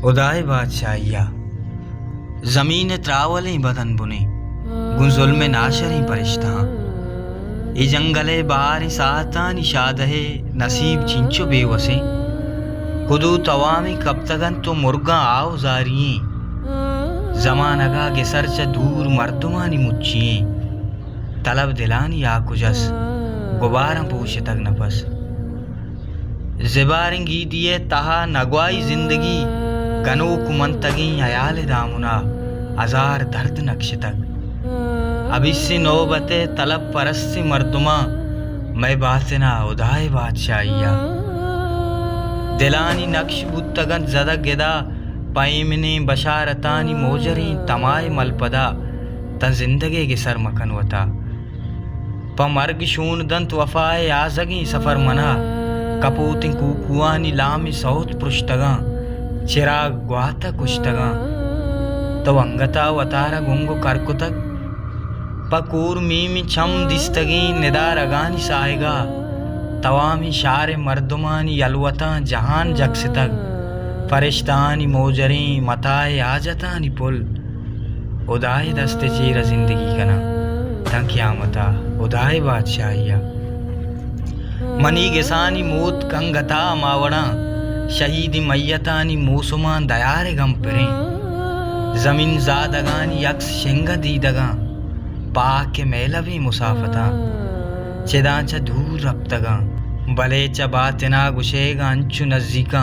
उदाए बादशाहिया ज़मीन त्रावलें बदन बुने गुन ज़ुल्म नाशरें परिश्ता ए जंगले बार साता निशादहे नसीब चिंचो बेवसे खुदू तवामी कब तगन तो मुर्गा आओ जारिये जमानगा के सरच दूर मर्दुमानी मुच्चिए तलब दिलानी आकुजस गुबारा पूछे तक नफस ज़िबारिंगी दिए तहा नगवाई जिंदगी गनो कुमंतगी अयाल दामुना हजार दर्द नक्श तक अब इससे नौबते तलब परस्ती मर्दुमा मैं बातना उदाए बादशाहिया दिलानी नक्श बुत्तगन ज़दा गिदा पैमने बशारतानी मोजरी तमाय मलपदा तन जिंदगी के सर मकन वता प मर्ग शून दंत वफाए आजगी सफर मना कपूतिं कुकुआनी लामी सौत पृष्ठगा चिराग ग्वाता कुश्तगा तो अंगता वतारा गुंगो करकुतक पकूर मीमी छम दिस्तगी निदार अगानी साएगा तवामी शारे मर्दुमानी यलवता जहान जक्सितक फरिश्तानी मोजरी मताए आजतानी पुल उदाए दस्ते चीरा जिंदगी कना तन क़यामता उदाए बादशाहिया मनी गेसानी मूत कंगता मावड़ा शहीदी मैयतानी मूसुमान दयारे गम परे जमीन जादगानी यक्स शेंगा दीदगा पाक के मेलवी मुसाफता चिदांच दूर रप्तगा भले चबातना गुशेगा अंचु नज़दीका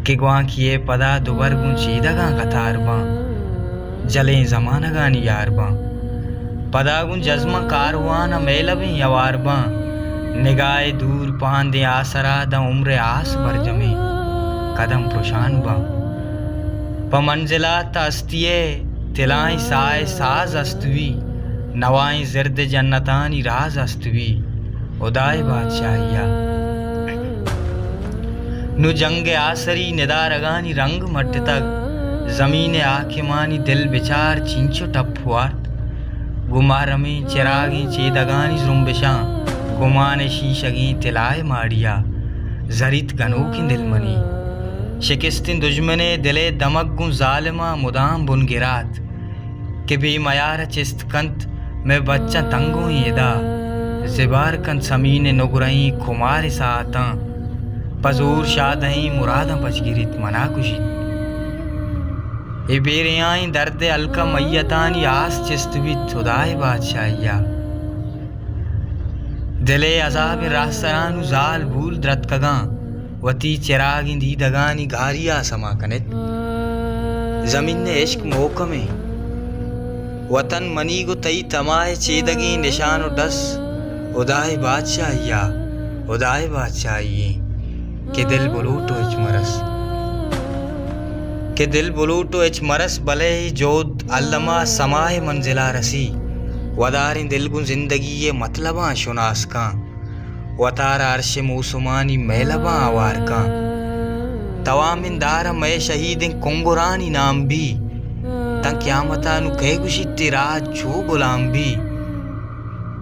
के ग्वां किए पदा दुबर गुन चीदगा कतारबा जले जमानगानी यारबा पदा गुन जज्मा कारवाना मेलवी यवारबा निगाह दूर पांदे आसरा द उम्र आस भर जमे कदम प्रोशान बा प मंजिला तस्तिये तिलाई साए साज अस्तवी नवाई जिर्द जन्नतानी राज अस्तवी उदाए बादशाहिया नु जंगे आसरी निदारगानी रंग मट तक जमीन आखिमानी दिल बिचार चिंचो टप्पुआर्त गुमारमी चिरागी चेदगानी जुम्बिशा गुमाने शीशगी तिलाए माड़िया जरित गनों की दिलमनी शिकस्तिन दुश्मने दिले दमक गुं जालिमा मुदाम बुन गिरात के बेमयार चिस्त कंत में बच्चा तंगों येदा ज़िबार कंत समीने नुगरई खुमार साता पजूर शादही मुरादा बचगिरित मना कुशित ए बेरियाई दर्द अलका मैयतानी आस चिस्तवित उदाए बादशाहिया दिले अजाब रास्तरानु जाल भूल द्रतकगा वती चिरागी दीदगानी घारिया समा कनित जमीन ने इश्क मोकमे वतन मनी गो तई तमाए चेदगी निशानो डस उदाए बादशाहिया उदाए बादशाहिये के दिल बुलूटो इच मरस के दिल बुलूटो इच मरस भले ही जोद अल्लमा समाए मंजिला रसी वदारिन दिलगुन जिंदगी ये मतलबा शुनास का वतारा अर्श मूसुमानी मेलबा आवार का तवामिन दारा मैं शहीदिन कुंगुरानी नाम भी तन क़यामता नु कह गुशिती राज छू गुलाम भी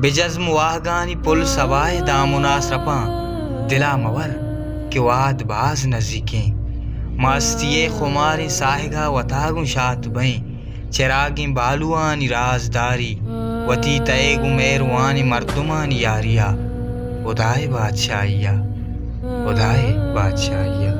बेजज्म वाहगानी पुल सवाए दामुनास रपा दिला मवर के वाद बाज नज़दीकें मस्तिये खुमारी साहिगा वतागुं शात भई चिरागी बालुआनी राजदारी वती तयगु मेहरवानी मर्दुमानी यारिया उदाए बादशाहिया उदाए बादशाहिया।